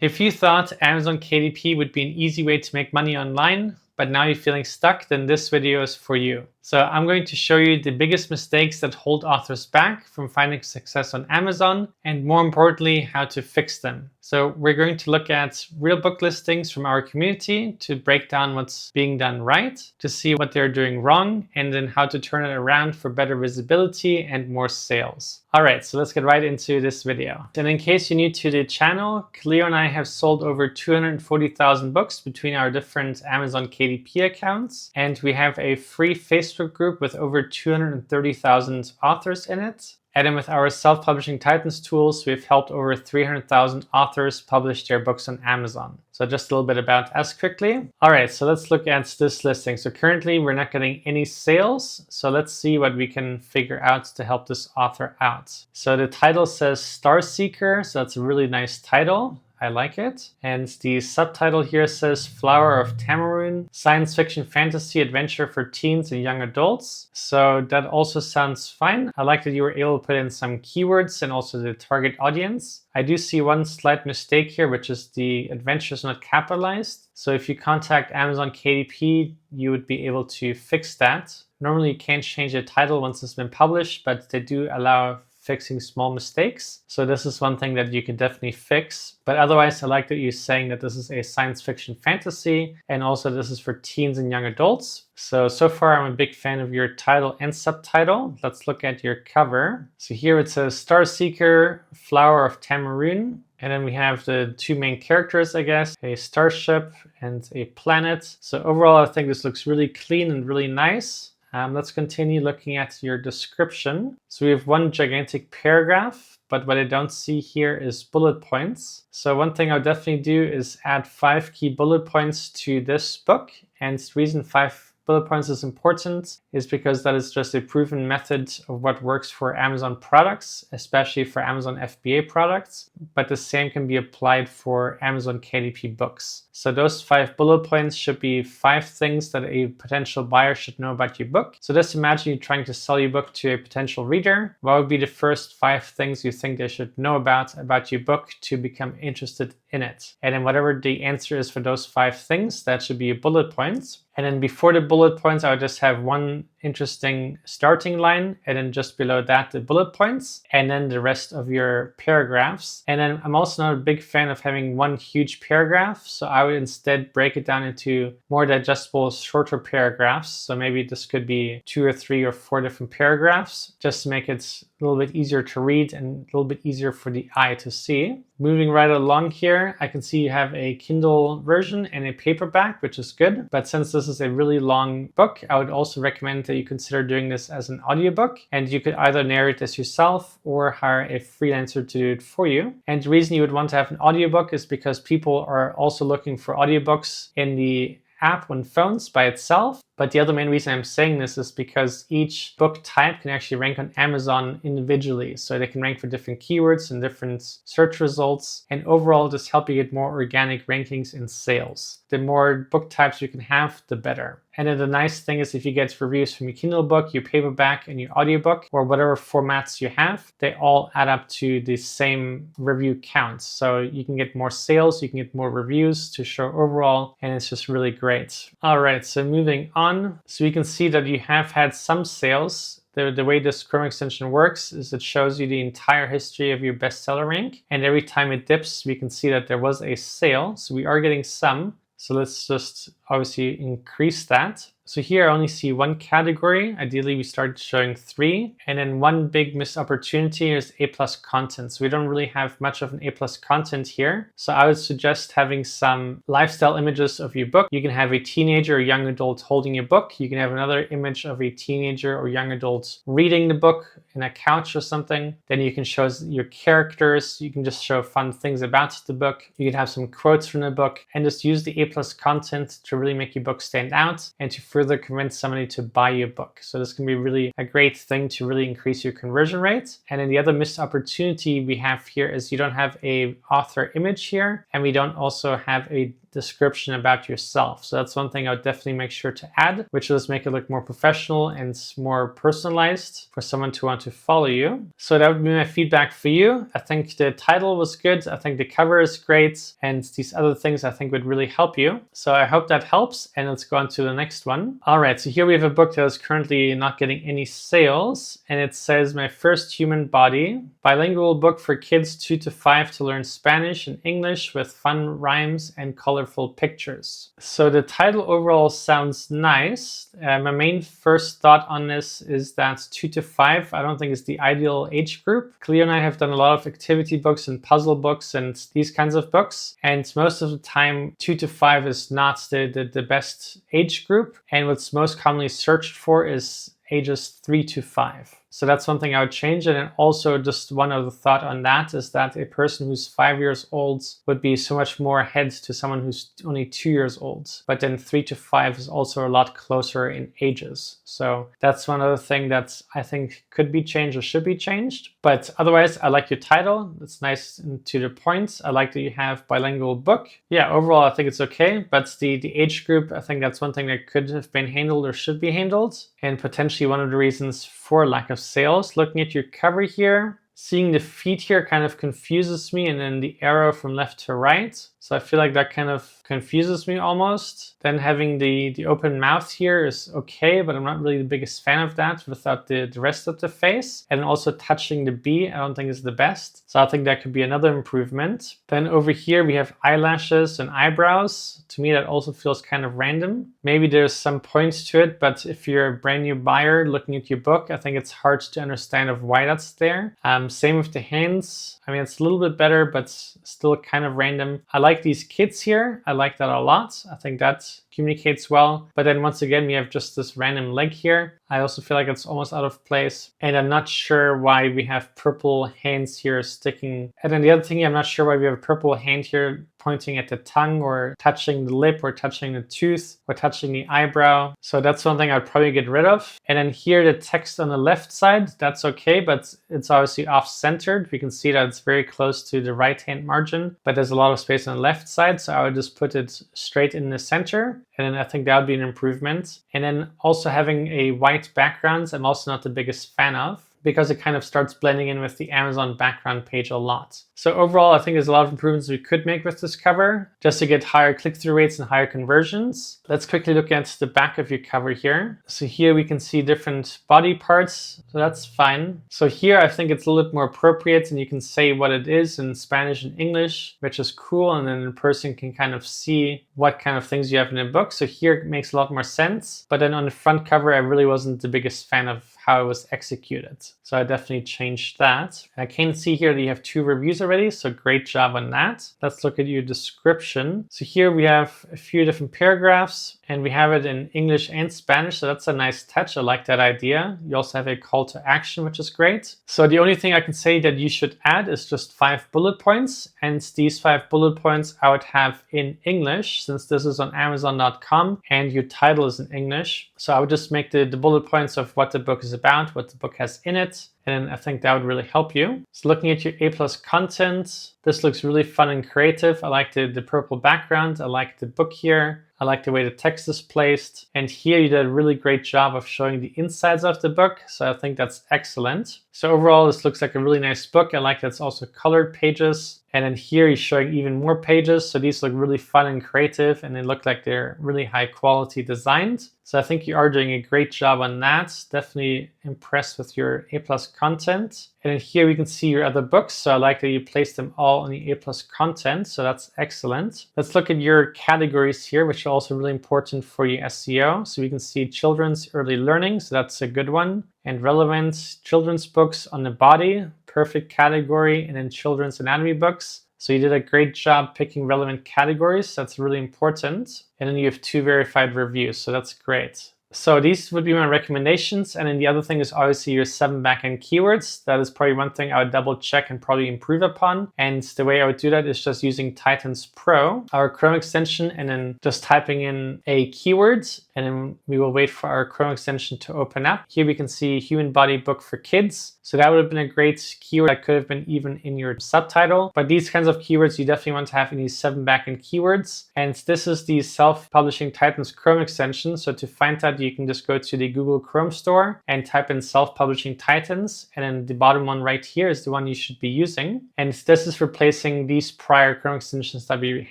If you thought Amazon KDP would be an easy way to make money online, but now you're feeling stuck, then this video is for you. So I'm going to show you the biggest mistakes that hold authors back from finding success on Amazon, and more importantly, how to fix them. So we're going to look at real book listings from our community to break down what's being done right, to see what they're doing wrong, and then how to turn it around for better visibility and more sales. All right, so let's get right into this video. And in case you're new to the channel, Cleo and I have sold over 240,000 books between our different Amazon KDP accounts, and we have a free Facebook group with over 230,000 authors in it. And then with our self-publishing Titans tools, we've helped over 300,000 authors publish their books on Amazon. So just a little bit about us quickly. All right, so let's look at this listing. So currently we're not getting any sales. So let's see what we can figure out to help this author out. So the title says Star Seeker. So that's a really nice title. I like it. And the subtitle here says Flower of Tamarind, science fiction fantasy adventure for teens and young adults. So that also sounds fine. I like that you were able to put in some keywords and also the target audience. I do see one slight mistake here, which is the adventure is not capitalized. So if you contact Amazon KDP, you would be able to fix that. Normally you can't change the title once it's been published, but they do allow fixing small mistakes. So this is one thing that you can definitely fix. But otherwise, I like that you're saying that this is a science fiction fantasy, and also this is for teens and young adults. So far I'm a big fan of your title and subtitle. Let's look at your cover. So here it says Star Seeker, Flower of Tamarind. And then we have the two main characters, I guess, a starship and a planet. So overall, I think this looks really clean and really nice. Let's continue looking at your description. So we have one gigantic paragraph, but what I don't see here is bullet points. So one thing I'll definitely do is add 5 key bullet points to this book. And the reason 5 bullet points is important is because that is just a proven method of what works for Amazon products, especially for Amazon FBA products, but the same can be applied for Amazon KDP books. So those 5 bullet points should be 5 things that a potential buyer should know about your book. So just imagine you're trying to sell your book to a potential reader. What would be the first 5 things you think they should know about your book to become interested in it? And then whatever the answer is for those 5 things, that should be a bullet point. And then before the bullet points, I would just have one interesting starting line, and then just below that the bullet points, and then the rest of your paragraphs. And then I'm also not a big fan of having one huge paragraph, so I would instead break it down into more digestible, shorter paragraphs. So maybe this could be 2 or 3 or 4 different paragraphs, just to make it a little bit easier to read and a little bit easier for the eye to see. Moving right along here, I can see you have a Kindle version and a paperback, which is good. But since this is a really long book, I would also recommend that you consider doing this as an audiobook. And you could either narrate this yourself or hire a freelancer to do it for you. And the reason you would want to have an audiobook is because people are also looking for audiobooks in the app on phones by itself. But the other main reason I'm saying this is because each book type can actually rank on Amazon individually. So they can rank for different keywords and different search results. And overall, just help you get more organic rankings in sales. The more book types you can have, the better. And then the nice thing is if you get reviews from your Kindle book, your paperback, and your audiobook, or whatever formats you have, they all add up to the same review count. So you can get more sales, you can get more reviews to show overall, and it's just really great. All right, so moving on. So you can see that you have had some sales. The way this Chrome extension works is it shows you the entire history of your bestseller rank. And every time it dips, we can see that there was a sale. So we are getting some. So let's just obviously increase that. So here I only see one category. Ideally, we start showing 3. And then one big missed opportunity is A+ content. So we don't really have much of an A+ content here. So I would suggest having some lifestyle images of your book. You can have a teenager or young adult holding your book. You can have another image of a teenager or young adult reading the book in a couch or something. Then you can show your characters. You can just show fun things about the book. You can have some quotes from the book and just use the A+ content to really make your book stand out and to further convince somebody to buy your book. So this can be really a great thing to really increase your conversion rate. And then the other missed opportunity we have here is you don't have a author image here, and we don't also have a description about yourself. So that's one thing I would definitely make sure to add, which will just make it look more professional and more personalized for someone to want to follow you. So that would be my feedback for you. I think the title was good. I think the cover is great. And these other things I think would really help you. So I hope that helps. And let's go on to the next one. All right, so here we have a book that is currently not getting any sales. And it says My First Human Body, bilingual book for kids 2 to 5 to learn Spanish and English with fun rhymes and colorful pictures. So the title overall sounds nice. My main first thought on this is that 2 to 5, I don't think is the ideal age group. Cleo and I have done a lot of activity books and puzzle books and these kinds of books. And most of the time, 2 to 5 is not the best age group. And what's most commonly searched for is ages 3 to 5. So that's one thing I would change. And then also just one other thought on that is that a person who's 5 years old would be so much more ahead to someone who's only 2 years old. But then 3 to 5 is also a lot closer in ages. So that's one other thing that I think could be changed or should be changed. But otherwise, I like your title. It's nice and to the point. I like that you have bilingual book. Yeah, overall, I think it's okay. But the age group, I think that's one thing that could have been handled or should be handled. And potentially one of the reasons for lack of sales. Looking at your cover here, seeing the feet here kind of confuses me, and then the arrow from left to right. So I feel like that kind of confuses me almost. Then having the open mouth here is okay, but I'm not really the biggest fan of that without the rest of the face. And also touching the B, I don't think is the best. So I think that could be another improvement. Then over here we have eyelashes and eyebrows. To me that also feels kind of random. Maybe there's some points to it, but if you're a brand new buyer looking at your book, I think it's hard to understand of why that's there. Same with the hands. I mean, it's a little bit better, but still kind of random. I like these kids here. I like that a lot. I think that communicates well. But then once again, we have just this random leg here. I also feel like it's almost out of place. And I'm not sure why we have purple hands here sticking. And then the other thing, I'm not sure why we have a purple hand here pointing at the tongue or touching the lip or touching the tooth or touching the eyebrow. So that's one thing I'd probably get rid of. And then here, the text on the left side, that's okay, but it's obviously off-centered. We can see that it's very close to the right-hand margin, but there's a lot of space on the left side. So I would just put it straight in the center. And then I think that would be an improvement. And then also having a white background, I'm also not the biggest fan of, because it kind of starts blending in with the Amazon background page a lot. So overall, I think there's a lot of improvements we could make with this cover just to get higher click-through rates and higher conversions. Let's quickly look at the back of your cover here. So here we can see different body parts, so that's fine. So here I think it's a little bit more appropriate and you can say what it is in Spanish and English, which is cool, and then the person can kind of see what kind of things you have in the book. So here it makes a lot more sense. But then on the front cover, I really wasn't the biggest fan of how it was executed. So I definitely changed that. I can see here that you have 2 reviews already, so great job on that. Let's look at your description. So here we have a few different paragraphs and we have it in English and Spanish, so that's a nice touch. I like that idea. You also have a call to action, which is great. So the only thing I can say that you should add is just 5 bullet points, and these 5 bullet points I would have in English, since this is on Amazon.com and your title is in English. So I would just make the bullet points of what the book is about, what the book has in it, and I think that would really help you. So looking at your A+ content, this looks really fun and creative. I like the purple background. I like the book here. I like the way the text is placed. And here you did a really great job of showing the insides of the book. So I think that's excellent. So overall, this looks like a really nice book. I like that it's also colored pages. And then here he's showing even more pages. So these look really fun and creative, and they look like they're really high quality designed. So I think you are doing a great job on that. Definitely impressed with your A+ content. And then here we can see your other books. So I like that you placed them all on the A+ content. So that's excellent. Let's look at your categories here, which are also really important for your SEO. So we can see children's early learning. So that's a good one. And relevant children's books on the body, perfect category. And then children's anatomy books. So you did a great job picking relevant categories. That's really important. And then you have 2 verified reviews. So that's great. So these would be my recommendations. And then the other thing is obviously your 7 backend keywords. That is probably one thing I would double check and probably improve upon. And the way I would do that is just using Titans Pro, our Chrome extension, and then just typing in a keyword. And then we will wait for our Chrome extension to open up. Here we can see human body book for kids. So that would have been a great keyword that could have been even in your subtitle. But these kinds of keywords you definitely want to have in these 7 backend keywords. And this is the self-publishing Titans Chrome extension. So to find that, you can just go to the Google Chrome store and type in self-publishing Titans. And then the bottom one right here is the one you should be using. And this is replacing these prior Chrome extensions that we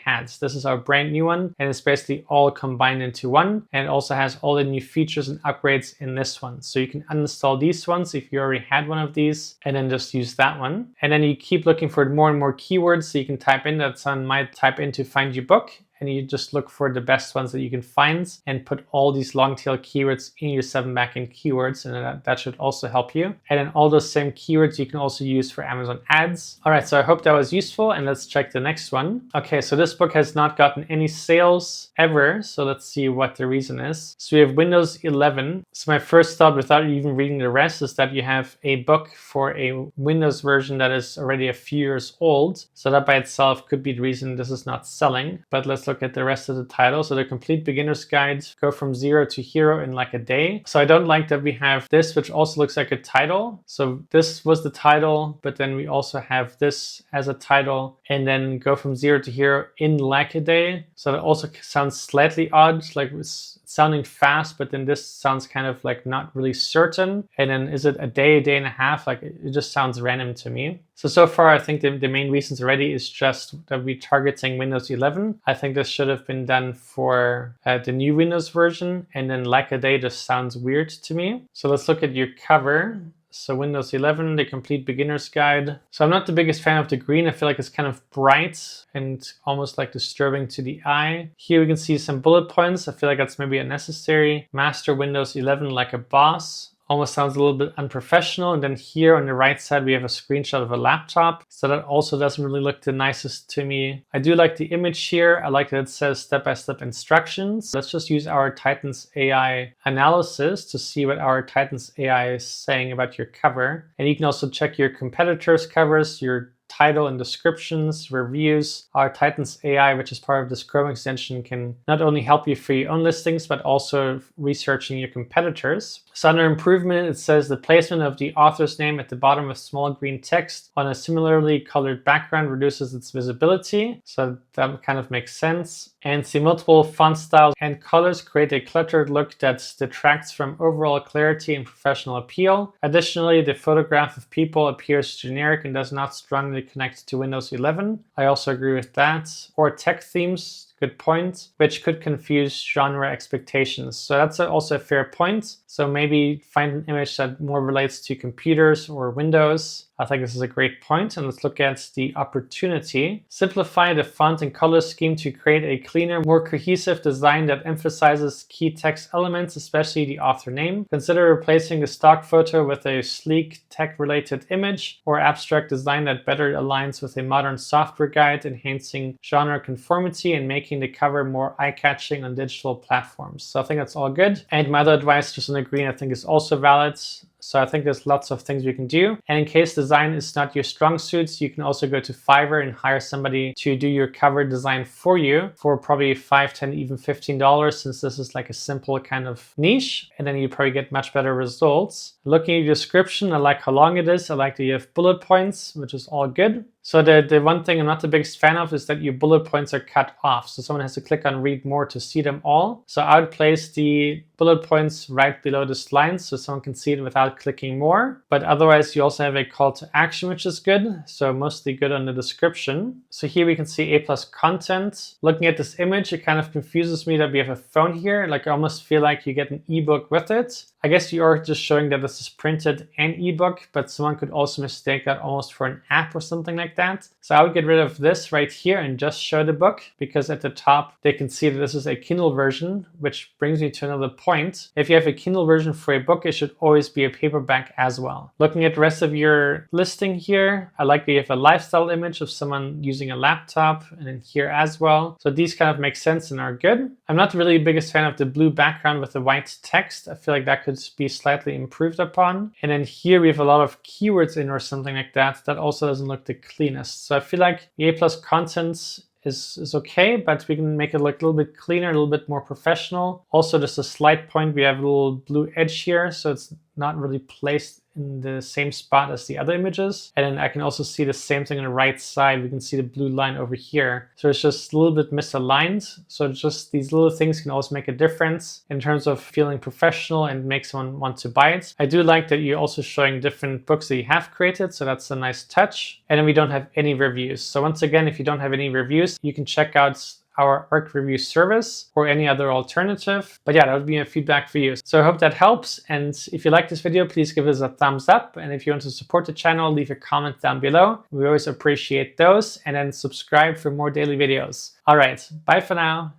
had. So this is our brand new one, and it's basically all combined into one. And it also has all the new features and upgrades in this one. So you can uninstall these ones if you already had one of these, and then just use that one. And then you keep looking for more and more keywords so you can type in that someone might type in to find your book. And you just look for the best ones that you can find and put all these long tail keywords in your 7 backend keywords, and that should also help you. And then all those same keywords you can also use for Amazon ads. All right, so I hope that was useful, and let's check the next one. Okay, so this book has not gotten any sales ever, so let's see what the reason is. So we have Windows 11. So my first thought, without even reading the rest, is that you have a book for a Windows version that is already a few years old. So that by itself could be the reason this is not selling. But let's look at the rest of the title. So the complete beginner's guide, go from 0 to hero in like a day. So I don't like that we have this, which also looks like a title. So this was the title, but then we also have this as a title, and then go from 0 to hero in like a day. So that also sounds slightly odd, like it's sounding fast, but then this sounds kind of like not really certain. And then is it a day and a half? Like it just sounds random to me. So far, I think the main reasons already is just that we're targeting Windows 11. I think this should have been done for the new Windows version. And then like a day just sounds weird to me. So let's look at your cover. So Windows 11, the complete beginner's guide. So I'm not the biggest fan of the green. I feel like it's kind of bright and almost like disturbing to the eye. Here we can see some bullet points. I feel like that's maybe unnecessary. Master Windows 11 like a boss. Almost sounds a little bit unprofessional. And then here on the right side, we have a screenshot of a laptop. So that also doesn't really look the nicest to me. I do like the image here. I like that it says step-by-step instructions. Let's just use our Titans AI analysis to see what our Titans AI is saying about your cover. And you can also check your competitors' covers, your title and descriptions, reviews. Our Titans AI, which is part of this Chrome extension, can not only help you for your own listings, but also researching your competitors. So under improvement, it says the placement of the author's name at the bottom with small green text on a similarly colored background reduces its visibility. So that kind of makes sense. And the multiple font styles and colors create a cluttered look that detracts from overall clarity and professional appeal. Additionally, the photograph of people appears generic and does not strongly connect to Windows 11. I also agree with that. Or tech themes. Good point, which could confuse genre expectations. So that's also a fair point. So maybe find an image that more relates to computers or Windows. I think this is a great point. And let's look at the opportunity. Simplify the font and color scheme to create a cleaner, more cohesive design that emphasizes key text elements, especially the author name. Consider replacing the stock photo with a sleek tech-related image or abstract design that better aligns with a modern software guide, enhancing genre conformity and making the cover more eye-catching on digital platforms. So I think that's all good. And my other advice, just on the green, I think is also valid. So I think there's lots of things we can do. And in case design is not your strong suits, you can also go to Fiverr and hire somebody to do your cover design for you for probably $5, $10, even $15, since this is like a simple kind of niche. And then you probably get much better results. Looking at your description, I like how long it is. I like that you have bullet points, which is all good. So the one thing I'm not the biggest fan of is that your bullet points are cut off. So someone has to click on read more to see them all. So I would place the bullet points right below this line so someone can see it without clicking more. But otherwise, you also have a call to action, which is good. So mostly good on the description. So here we can see A+ content. Looking at this image, it kind of confuses me that we have a phone here. Like I almost feel like you get an ebook with it. I guess you are just showing that this is printed and ebook, but someone could also mistake that almost for an app or something like that. So I would get rid of this right here and just show the book, because at the top they can see that this is a Kindle version, which brings me to another point. If you have a Kindle version for a book, it should always be a paperback as well. Looking at the rest of your listing here, I like that you have a lifestyle image of someone using a laptop, and then here as well. So these kind of make sense and are good. I'm not really the biggest fan of the blue background with the white text. I feel like that could be slightly improved upon. And then here we have a lot of keywords in or something like that. That also doesn't look the cleanest. So I feel like the A+ content is okay, but we can make it look a little bit cleaner, a little bit more professional. Also, just a slight point, we have a little blue edge here, so it's not really placed in the same spot as the other images. And then I can also see the same thing on the right side. We can see the blue line over here. So it's just a little bit misaligned. So just these little things can always make a difference in terms of feeling professional and make someone want to buy it. I do like that you're also showing different books that you have created. So that's a nice touch. And then we don't have any reviews. So once again, if you don't have any reviews, you can check out our ARC review service or any other alternative. But yeah, that would be a feedback for you. So I hope that helps. And if you like this video, please give us a thumbs up. And if you want to support the channel, leave a comment down below. We always appreciate those. And then subscribe for more daily videos. All right, bye for now.